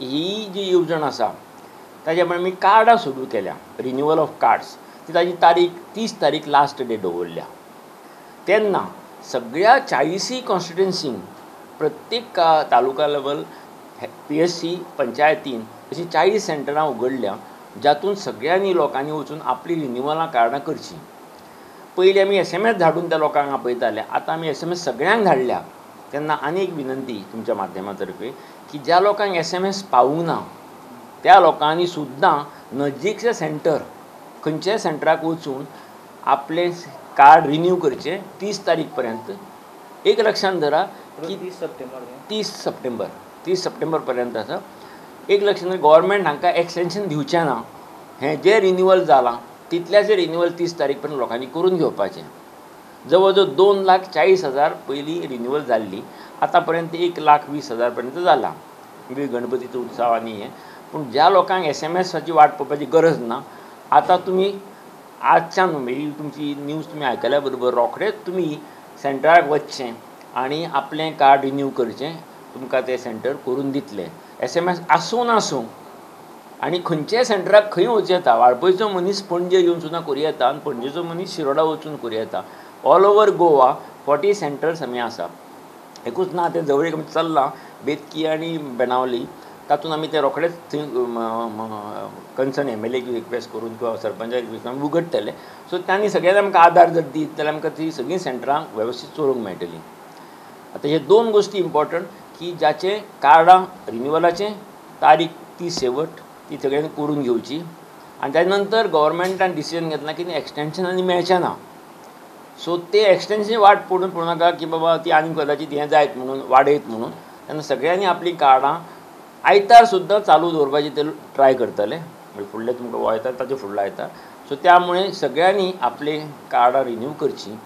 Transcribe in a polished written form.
ही जी येवजण आसा ताच्या प्रमाणे मी कार्डां सुरू केल्या, रिन्यूवल ऑफ कार्ड्स. ती ताजी तारीख 30 तारीख लास्ट डेट दवरल्या. तेन्ना सगळ्या 40 कॉन्स्टिट्युएन्सींक प्रत्येक तालुका लेवल PSC पंचायतीन अशी 40 सेंटरां उगडल्या, जातून सगळ्यांनी लोकांनी वचून आपली रिन्यूवलां कार्डां करचीं. पयलीं आमी SMS धाडून त्या लोकांक आपयताले, आतां आमी SMS सगळ्यांक धाडल्या. तेन्ना आनी एक विनंती तुमच्या माध्यमातर्फे की ज्या लोकांक SMS पावूंक ना त्या लोकांनी सुद्दां नजीकचे सेंटर खंयच्याय सेंटराक वचून आपले कार्ड रिन्यू करचें 30 तारीख पर्यंत. एक लक्षांत धरा की 30 सप्टेंबर पर्यंत आसा. एक लक्षांत धरा, गव्हर्मेंट हांकां एक्सटेंशन दिवचें ना. हें जें रिन्यूवल जालां तितल्याचें रिन्यूवल 30 तारीख पर्यंत लोकांनी करून घेवपाचें. जवळ जवळ 2,40,000 पयलीं रिन्यूवल जाल्ली, आतां पर्यंत 1,20,000 पर्यंत जाला. म्हणजे गणपतीचो उत्सव आनी हें. पूण ज्या लोकांक SMSची वाट पळोवपाची गरज ना, आतां तुमी आजच्यान ही तुमची न्यूज तुमी आयकल्या बरोबर रोखडेंच तुमी सेंटराक वचचें आनी आपलें कार्ड रिन्यू करचें. तुमकां तें सेंटर करून दितलें. SMS आसूं नासूं आनी खंयच्याय सेंटराक खंय वचूं येता. वाळपयचो मनीस पणजे येवन सुद्दां करूं येता आनी पणजेचो मनीस शिरोडा वचून करूं येता. ऑल ओवर गोवा 40 सेंटर्स आमी आसा. एकूच ना, तें जवळ चल्लां बेतकी आनी बेणावली. तातूंत आमी ते रोखडेच थंय कन्सर्न MLAक रिक्वेस्ट करून किंवा सरपंचाक रिक्वेस्ट करून उगडटले. सो तांणी सगळ्यांनी आमकां आदार जर दीत जाल्यार आमकां ती सगळीं सेंटरां वेवस्थीत चलोवंक मेळटलीं. आतां हे 2 गोश्टी इम्पॉर्टंट की ज्याचे कार्डां रिन्यूवलाचें तारीख ती शेवट ती सगळ्यांनी करून घेवची. आनी ताजे नंतर गव्हर्मेंटान डिसिजन घेतलां की एक्सटेंशन आनी मेळचें ना. सो ते एक्सटेंशनची वाट पळोवं नाका की बाबा ती आनी कदाचित हें जायत म्हणून वाडयत म्हणून. तेन्ना सगळ्यांनी आपलीं कार्डां आयतार सुद्दां चालू दवरपाची ते ट्राय करतले. म्हणजे फुडले तुमकां हो येता ताचे फुडलो आयतार. सो त्यामुळे सगळ्यांनी आपले कार्डां रिन्यू करचीं.